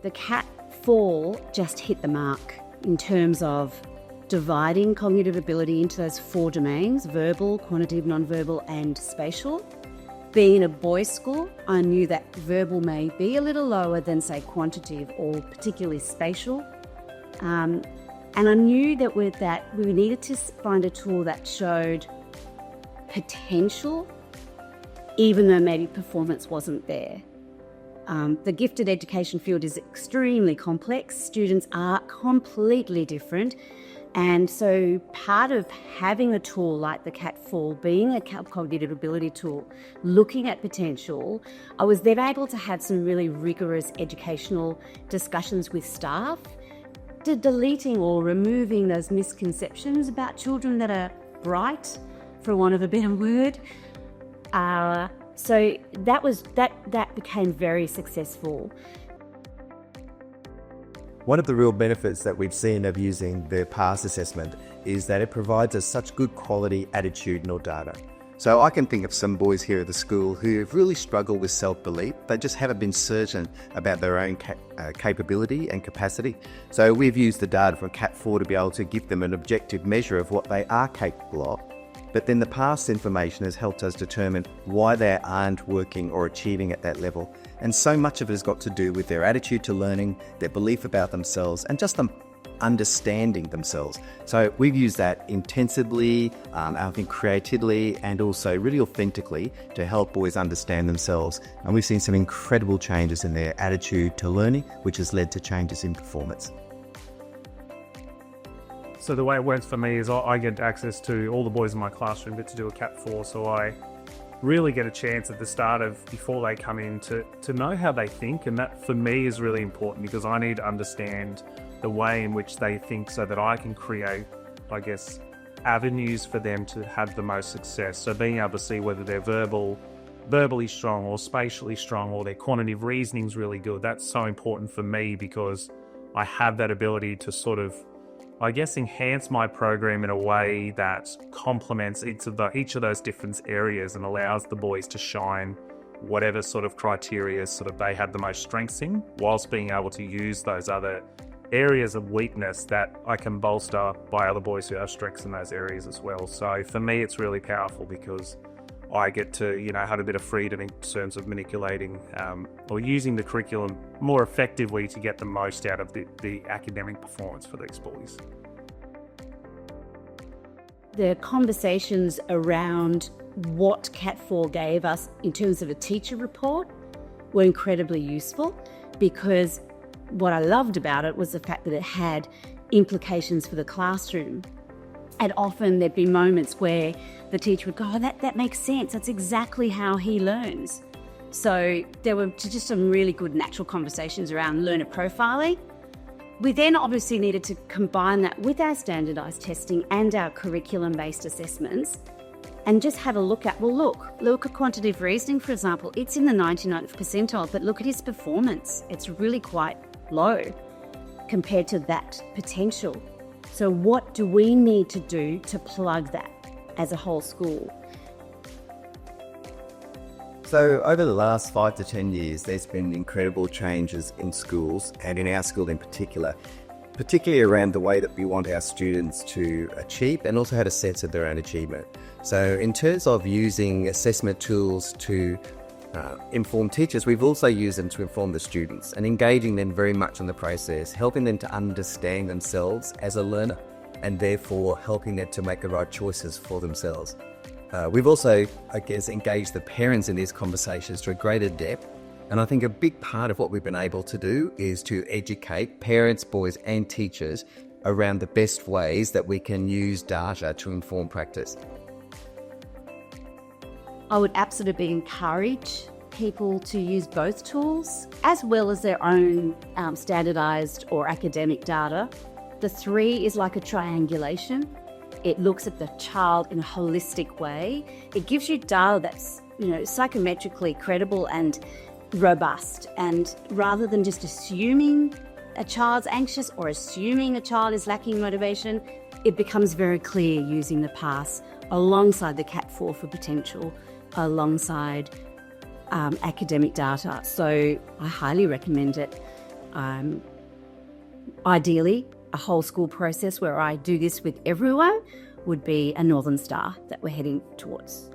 the CAT-4 just hit the mark in terms of dividing cognitive ability into those 4 domains: verbal, quantitative, non-verbal, and spatial. Being a boys' school, I knew that verbal may be a little lower than, say, quantitative or particularly spatial. And I knew that with that, we needed to find a tool that showed potential, even though maybe performance wasn't there. The gifted education field is extremely complex. Students are completely different. And so part of having a tool like the CAT-4, being a cognitive ability tool, looking at potential, I was then able to have some really rigorous educational discussions with staff, to deleting or removing those misconceptions about children that are bright, for want of a better word. So that became very successful. One of the real benefits that we've seen of using the PASS assessment is that it provides us such good quality attitudinal data. So I can think of some boys here at the school who have really struggled with self-belief. They just haven't been certain about their own capability and capacity. So we've used the data from CAT-4 to be able to give them an objective measure of what they are capable of. But then the past information has helped us determine why they aren't working or achieving at that level. And so much of it has got to do with their attitude to learning, their belief about themselves, and just them understanding themselves. So we've used that intensively, I think creatively, and also really authentically to help boys understand themselves. And we've seen some incredible changes in their attitude to learning, which has led to changes in performance. So the way it works for me is I get access to all the boys in my classroom get to do a CAT-4, so I really get a chance at the start of, before they come in, to know how they think, and that for me is really important because I need to understand the way in which they think so that I can create, I guess, avenues for them to have the most success. So being able to see whether they're verbally strong or spatially strong or their quantitative reasoning is really good, that's so important for me because I have that ability to sort of, I guess, enhance my program in a way that complements each of those different areas and allows the boys to shine whatever sort of criteria sort of they have the most strengths in, whilst being able to use those other areas of weakness that I can bolster by other boys who have strengths in those areas as well. So for me, it's really powerful because I get to, have a bit of freedom in terms of manipulating or using the curriculum more effectively to get the most out of the academic performance for these boys. The conversations around what CAT-4 gave us in terms of a teacher report were incredibly useful because what I loved about it was the fact that it had implications for the classroom. And often there'd be moments where the teacher would go, oh, that makes sense. That's exactly how he learns. So there were just some really good natural conversations around learner profiling. We then obviously needed to combine that with our standardised testing and our curriculum-based assessments and just have a look at, look at quantitative reasoning, for example. It's in the 99th percentile, but look at his performance. It's really quite low compared to that potential. So what do we need to do to plug that as a whole school? So over the last 5 to 10 years, there's been incredible changes in schools and in our school in particular, particularly around the way that we want our students to achieve and also how to sense of their own achievement. So in terms of using assessment tools to inform teachers, we've also used them to inform the students and engaging them very much in the process, helping them to understand themselves as a learner and therefore helping them to make the right choices for themselves. We've also, engaged the parents in these conversations to a greater depth. And I think a big part of what we've been able to do is to educate parents, boys and teachers around the best ways that we can use data to inform practice. I would absolutely encourage people to use both tools as well as their own standardised or academic data. The 3 is like a triangulation. It looks at the child in a holistic way. It gives you data that's, psychometrically credible and robust. And rather than just assuming a child's anxious or assuming a child is lacking motivation, it becomes very clear using the PASS alongside the CAT-4 for potential, alongside academic data. So I highly recommend it. Ideally, a whole school process where I do this with everyone would be a Northern Star that we're heading towards.